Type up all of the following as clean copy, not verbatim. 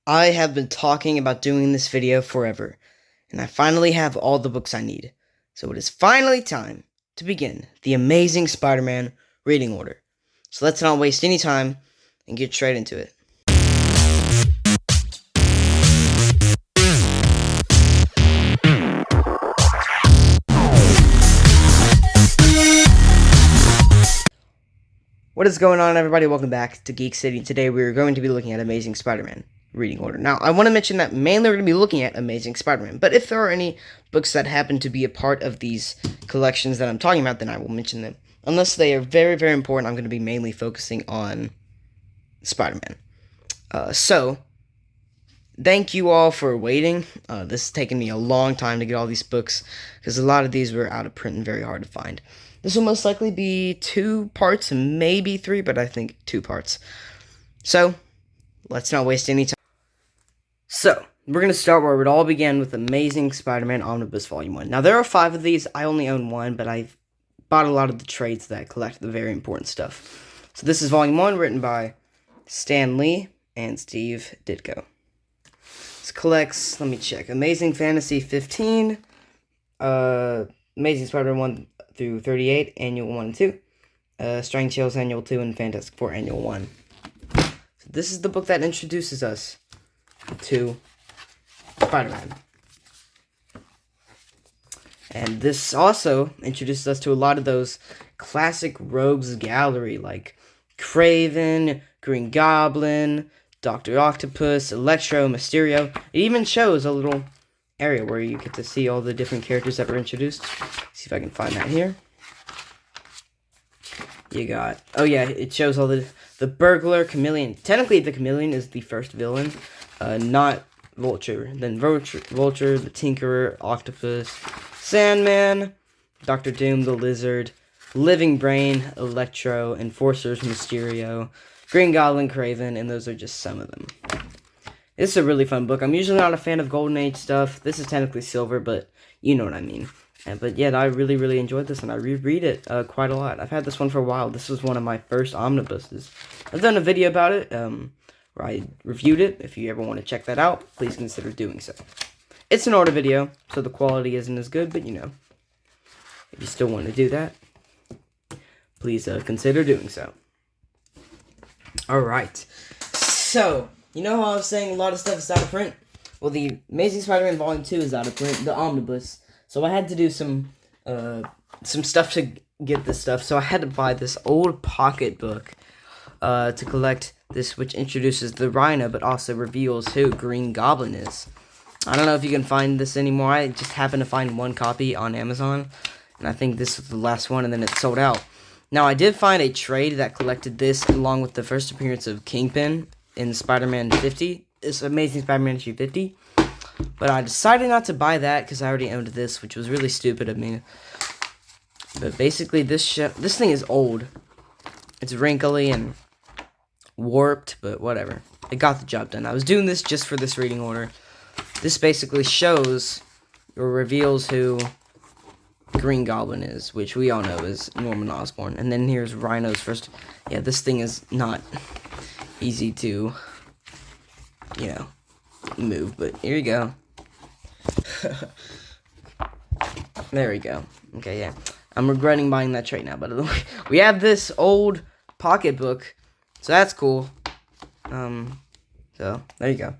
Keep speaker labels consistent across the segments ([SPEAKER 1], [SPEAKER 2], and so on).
[SPEAKER 1] I have been talking about doing this video forever, and I finally have all the books I need. So it is finally time to begin the Amazing Spider-Man reading order. So let's not waste any time and get straight into it. What is going on, everybody? Welcome back to Geek City. Today we are going to be looking at Amazing Spider-Man reading order. Now, I want to mention that mainly we're going to be looking at Amazing Spider-Man, but if there are any books that happen to be a part of these collections that I'm talking about, then I will mention them. Unless they are very, very important, I'm going to be mainly focusing on Spider-Man. So, thank you all for waiting. This has taken me a long time to get all these books, because a lot of these were out of print and very hard to find. This will most likely be 2 parts, maybe 3, but I think 2 parts. So, let's not waste any time. So, we're going to start where it all began with Amazing Spider-Man Omnibus Volume 1. Now, there are 5 of these. I only own 1, but I've bought a lot of the trades that collect the very important stuff. So, this is Volume 1, written by Stan Lee and Steve Ditko. This collects, let me check, Amazing Fantasy 15, Amazing Spider-Man 1 through 38, Annual 1 and 2, Strange Tales Annual 2, and Fantastic Four Annual 1. So this is the book that introduces us to Spider-Man. And this also introduces us to a lot of those classic rogues gallery, like Kraven, Green Goblin, Dr. Octopus, Electro, Mysterio. It even shows a little area where you get to see all the different characters that were introduced. See if I can find that here. You got, oh yeah, it shows all the burglar, chameleon. Technically, the chameleon is the first villain, not Vulture. Then Vulture, the Tinkerer, Octopus, Sandman, Dr. Doom, the Lizard, Living Brain, Electro, Enforcers, Mysterio, Green Goblin, Kraven, and those are just some of them. This is a really fun book. I'm usually not a fan of Golden Age stuff. This is technically silver, but you know what I mean. But yeah, I really, really enjoyed this, and I reread it quite a lot. I've had this one for a while. This was one of my first omnibuses. I've done a video about it, where I reviewed it. If you ever want to check that out, please consider doing so. It's an order video, so the quality isn't as good, but you know, if you still want to do that, please consider doing so. Alright, so, you know how I was saying a lot of stuff is out of print? Well, the Amazing Spider-Man Volume 2 is out of print, the Omnibus. So I had to do some stuff to get this stuff. So I had to buy this old pocketbook to collect this, which introduces the Rhino, but also reveals who Green Goblin is. I don't know if you can find this anymore. I just happened to find 1 copy on Amazon, and I think this was the last one, and then it sold out. Now, I did find a trade that collected this along with the first appearance of Kingpin in Spider-Man 50. It's Amazing Spider-Man issue 50. But I decided not to buy that because I already owned this, which was really stupid of me. But basically, this thing is old. It's wrinkly and warped, but whatever. It got the job done. I was doing this just for this reading order. This basically shows or reveals who Green Goblin is, which we all know is Norman Osborn. And then here's Rhino's first. Yeah, this thing is not easy to, you know, move, but here you go. There we go. Okay, yeah. I'm regretting buying that trait now, but we have this old pocketbook, so that's cool. So there you go.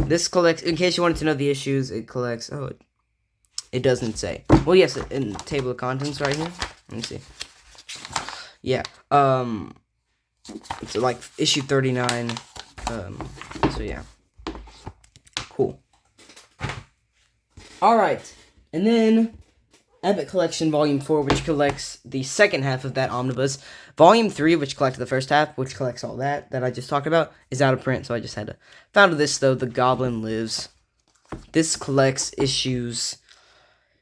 [SPEAKER 1] This collects, in case you wanted to know the issues, it collects, oh, it doesn't say. Well, yes, in the table of contents right here. Let me see. Yeah, it's like issue 39, so yeah. Cool. Alright, and then Epic Collection Volume 4, which collects the second half of that omnibus. Volume 3, which collects the first half, which collects all that I just talked about, is out of print, so I just had to found this, though, The Goblin Lives. This collects issues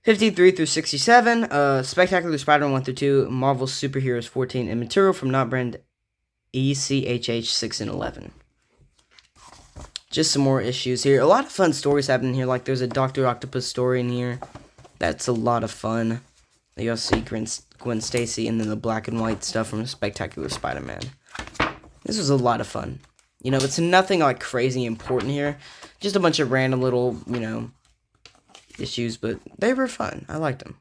[SPEAKER 1] 53 through 67, Spectacular Spider-Man 1 through 2, Marvel Superheroes 14, and material from Not Brand ECHH 6 and 11. Just some more issues here. A lot of fun stories happening here. Like, there's a Dr. Octopus story in here. That's a lot of fun. You also see Gwen Stacy, and then the black and white stuff from Spectacular Spider-Man. This was a lot of fun. You know, it's nothing like crazy important here. Just a bunch of random little, you know, issues, but they were fun. I liked them.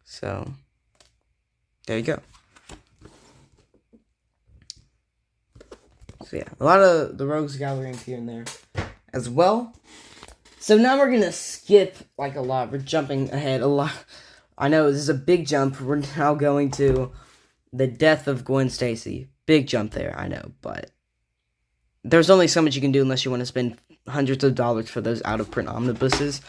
[SPEAKER 1] So, there you go. So yeah, a lot of the Rogues Gallery here and there as well. So now we're going to skip like a lot. We're jumping ahead a lot. I know this is a big jump. We're now going to the death of Gwen Stacy. Big jump there, I know, but there's only so much you can do unless you want to spend hundreds of dollars for those out-of-print omnibuses.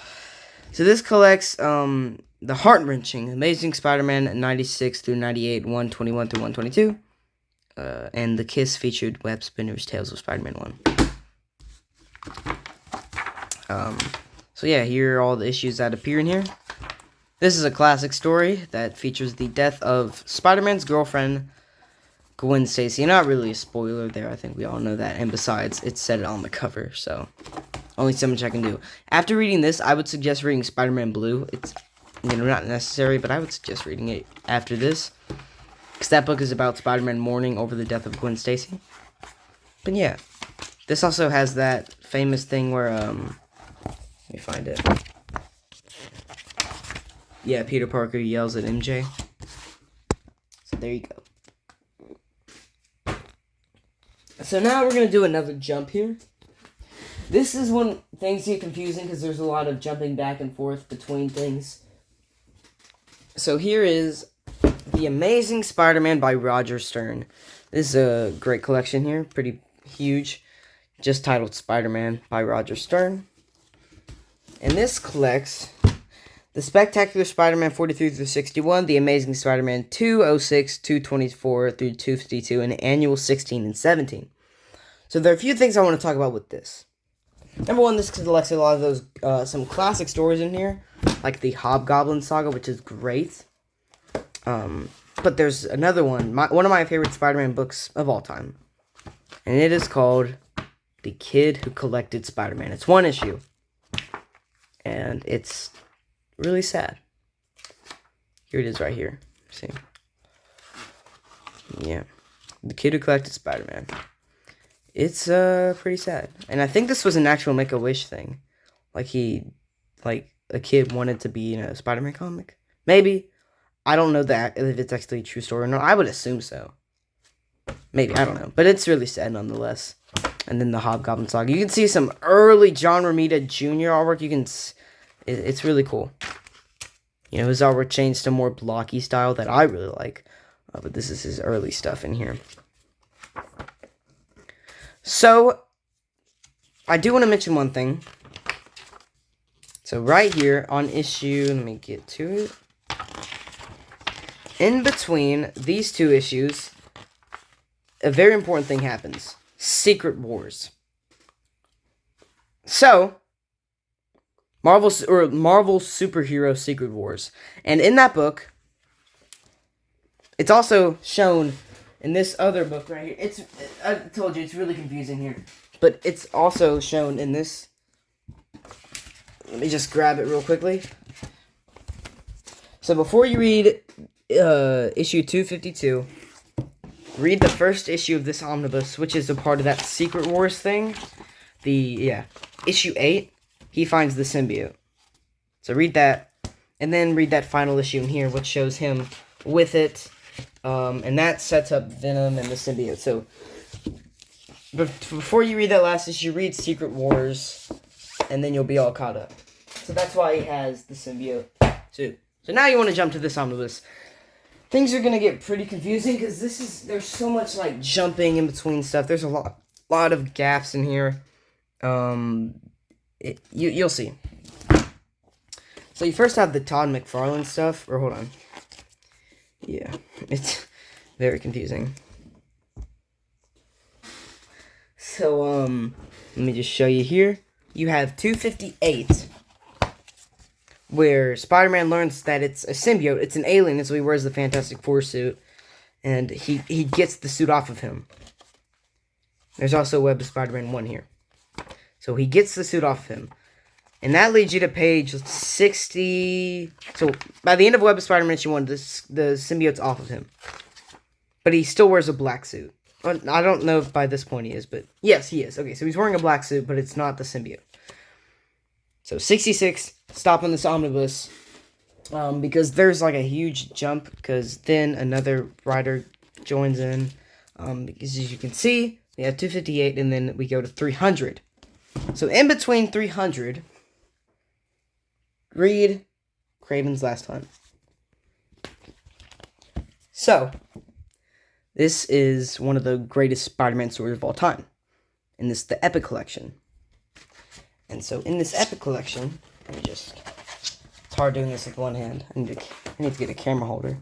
[SPEAKER 1] So this collects the heart-wrenching Amazing Spider-Man 96 through 98, 121 through 122, and the Kiss featured Web Spinners Tales of Spider-Man 1. So yeah, here are all the issues that appear in here. This is a classic story that features the death of Spider-Man's girlfriend, Gwen Stacy. Not really a spoiler there, I think we all know that. And besides, it said it on the cover, so only so much I can do. After reading this, I would suggest reading Spider-Man Blue. It's, you know, not necessary, but I would suggest reading it after this, because that book is about Spider-Man mourning over the death of Gwen Stacy. But yeah, this also has that famous thing where, let me find it. Yeah, Peter Parker yells at MJ. So there you go. So now we're going to do another jump here. This is when things get confusing because there's a lot of jumping back and forth between things. So here is The Amazing Spider-Man by Roger Stern. This is a great collection here, pretty huge. Just titled Spider-Man by Roger Stern. And this collects The Spectacular Spider-Man 43 through 61, The Amazing Spider-Man 206, 224 through 252, and Annual 16 and 17. So there are a few things I want to talk about with this. Number one, this collects a lot of those, some classic stories in here, like the Hobgoblin Saga, which is great. But there's another one, one of my favorite Spider-Man books of all time. And it is called The Kid Who Collected Spider-Man. It's one issue. And it's really sad. Here it is right here. See? Yeah. The Kid Who Collected Spider-Man. It's pretty sad. And I think this was an actual Make-A-Wish thing. Like a kid wanted to be in a Spider-Man comic. Maybe. I don't know that if it's actually a true story or not. I would assume so. Maybe, I don't know. But it's really sad nonetheless. And then the Hobgoblin Saga. You can see some early John Romita Jr. artwork. You can, it's really cool. You know, his artwork changed to more blocky style that I really like. But this is his early stuff in here. So, I do want to mention one thing. So, right here on issue, let me get to it. In between these two issues, a very important thing happens. Secret Wars. So, Marvel Superhero Secret Wars. And in that book, it's also shown in this other book right here. I told you, it's really confusing here. But it's also shown in this. Let me just grab it real quickly. So before you read issue 252, read the first issue of this omnibus, which is a part of that Secret Wars thing. Issue 8, he finds the symbiote. So read that, and then read that final issue in here, which shows him with it. And that sets up Venom and the symbiote. So, before you read that last issue, read Secret Wars, and then you'll be all caught up. So that's why he has the symbiote, too. So now you want to jump to this omnibus. Things are going to get pretty confusing, because there's so much, like, jumping in between stuff. There's a lot of gaps in here. You'll see. So you first have the Todd McFarlane stuff, or hold on. Yeah, it's very confusing. So, let me just show you here. You have 258, where Spider-Man learns that it's a symbiote. It's an alien, and so he wears the Fantastic Four suit, and he gets the suit off of him. There's also Web of Spider-Man 1 here. So he gets the suit off of him. And that leads you to page 60. So, by the end of Web of Spider-Man issue 1, the symbiote's off of him. But he still wears a black suit. I don't know if by this point he is, but yes, he is. Okay, so he's wearing a black suit, but it's not the symbiote. So 66, stop on this omnibus, because there's like a huge jump, because then another rider joins in, because as you can see, we have 258, and then we go to 300. So in between 300, read Kraven's Last Hunt. So, this is one of the greatest Spider-Man stories of all time. And this is the Epic Collection. And so, in this Epic Collection, it's hard doing this with one hand. I need to get a camera holder.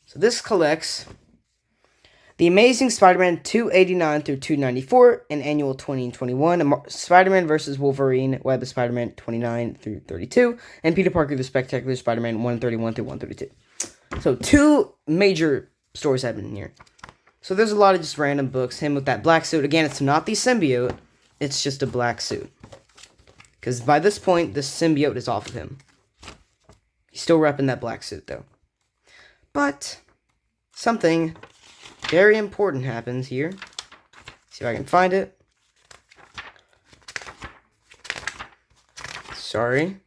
[SPEAKER 1] So, this collects The Amazing Spider-Man 289 through 294 and Annual 20 and 21, Spider-Man vs. Wolverine, Web of Spider-Man 29 through 32, and Peter Parker the Spectacular Spider-Man 131 through 132. So, 2 major stories happen in here. So, there's a lot of just random books. Him with that black suit. Again, it's not the symbiote. It's just a black suit. Because by this point, the symbiote is off of him. He's still repping that black suit, though. But, something very important happens here. See if I can find it. Sorry.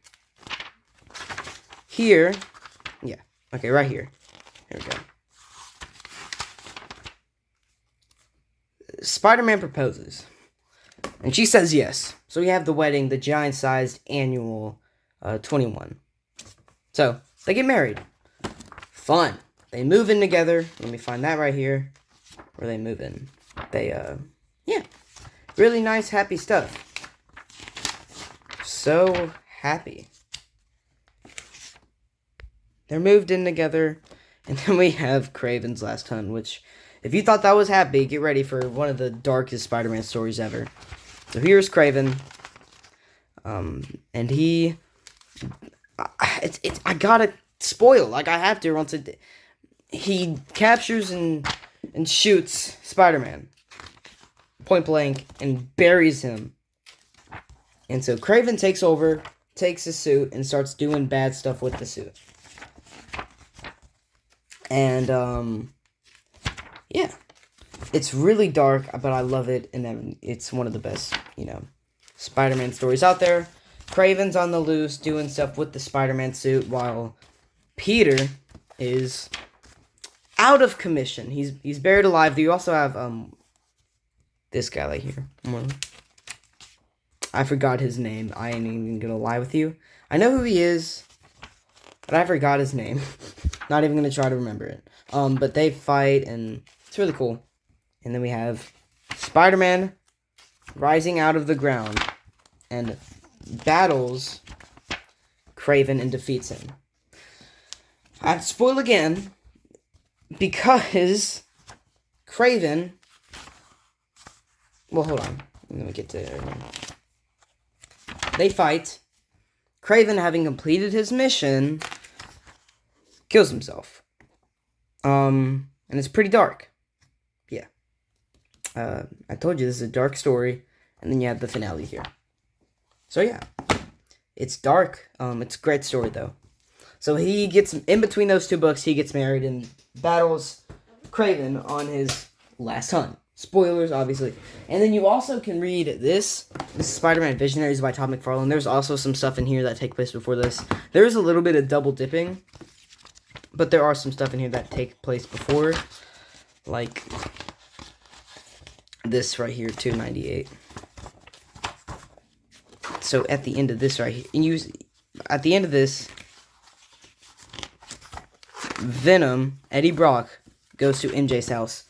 [SPEAKER 1] Here. Yeah. Okay, right here. There we go. Spider-Man proposes. And she says yes. So we have the wedding, the giant-sized annual 21. So, they get married. Fun. They move in together. Let me find that right here. Where they move in. They, yeah. Really nice, happy stuff. So happy. They're moved in together. And then we have Kraven's Last Hunt, which, if you thought that was happy, get ready for one of the darkest Spider-Man stories ever. So here's Kraven. And he... I gotta spoil. Like, I have to once it... He captures and shoots Spider-Man. Point blank. And buries him. And so Kraven takes over, takes his suit, and starts doing bad stuff with the suit. And, yeah. It's really dark, but I love it, and it's one of the best, Spider-Man stories out there. Kraven's on the loose, doing stuff with the Spider-Man suit, while Peter is out of commission. He's buried alive. You also have, this guy right here. I forgot his name. I ain't even gonna lie with you. I know who he is, but I forgot his name. Not even gonna try to remember it. But they fight, and it's really cool. And then we have Spider-Man rising out of the ground and battles Kraven and defeats him. I have to spoil again because Kraven... Well, hold on. Let me get to it. They fight. Kraven, having completed his mission, kills himself. And it's pretty dark. Yeah. I told you this is a dark story, and then you have the finale here. So yeah, it's dark. It's a great story though. So he gets, in between those 2 books, he gets married and battles Kraven on his last hunt. Spoilers, obviously. And then you also can read this. This is Spider-Man Visionaries by Todd McFarlane. There's also some stuff in here that take place before this. There's a little bit of double dipping, but there are some stuff in here that take place before, like this right here, 298. So at the end of this right here, at the end of this, Venom, Eddie Brock, goes to MJ's house.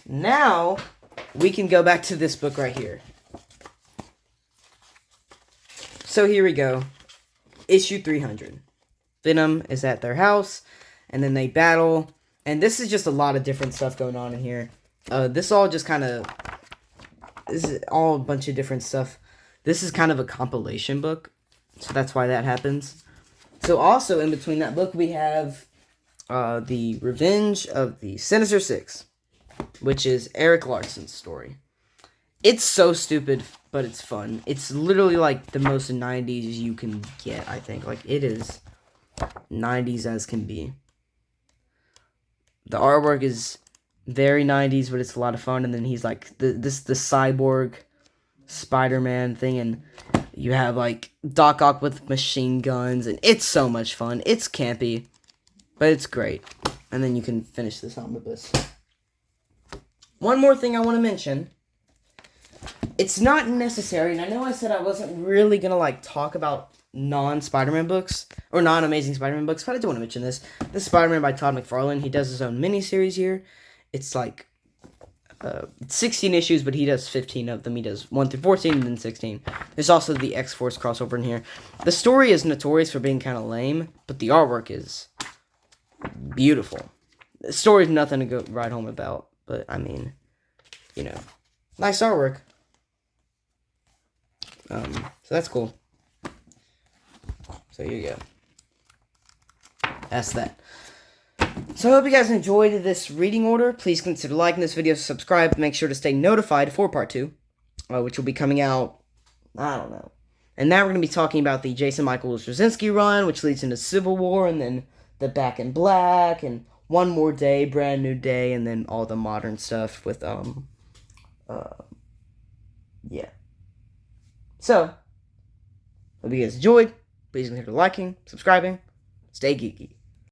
[SPEAKER 1] Now, we can go back to this book right here. So here we go. Issue 300. Venom is at their house, and then they battle. And this is just a lot of different stuff going on in here. This is all a bunch of different stuff. This is kind of a compilation book, so that's why that happens. So also, in between that book, we have The Revenge of the Sinister Six, which is Eric Larson's story. It's so stupid, but it's fun. It's literally like the most 90s you can get, I think. Like, it is 90s as can be. The artwork is very 90s, but it's a lot of fun. And then he's like the cyborg Spider-Man thing, and you have like Doc Ock with machine guns, and it's so much fun. It's campy, but it's great. And then you can finish this omnibus. One more thing I want to mention. It's not necessary, and I know I said I wasn't really gonna like talk about non-Spider-Man books or non-Amazing Spider-Man books, but I do want to mention this. This Spider-Man by Todd McFarlane. He does his own miniseries here. It's like 16 issues, but he does 15 of them. He does 1 through 14 and then 16. There's also the X-Force crossover in here. The story is notorious for being kind of lame, but the artwork is beautiful. The story's nothing to go right home about, but I mean, you know, nice artwork. So that's cool. So here you go. That's that. So I hope you guys enjoyed this reading order. Please consider liking this video, subscribe, make sure to stay notified for part 2, which will be coming out, I don't know. And now we're going to be talking about the Jason Michael Straczynski run, which leads into Civil War, and then the Back in Black, and One More Day, Brand New Day, and then all the modern stuff with, yeah. So, hope you guys enjoyed. Please consider liking, subscribing, stay geeky.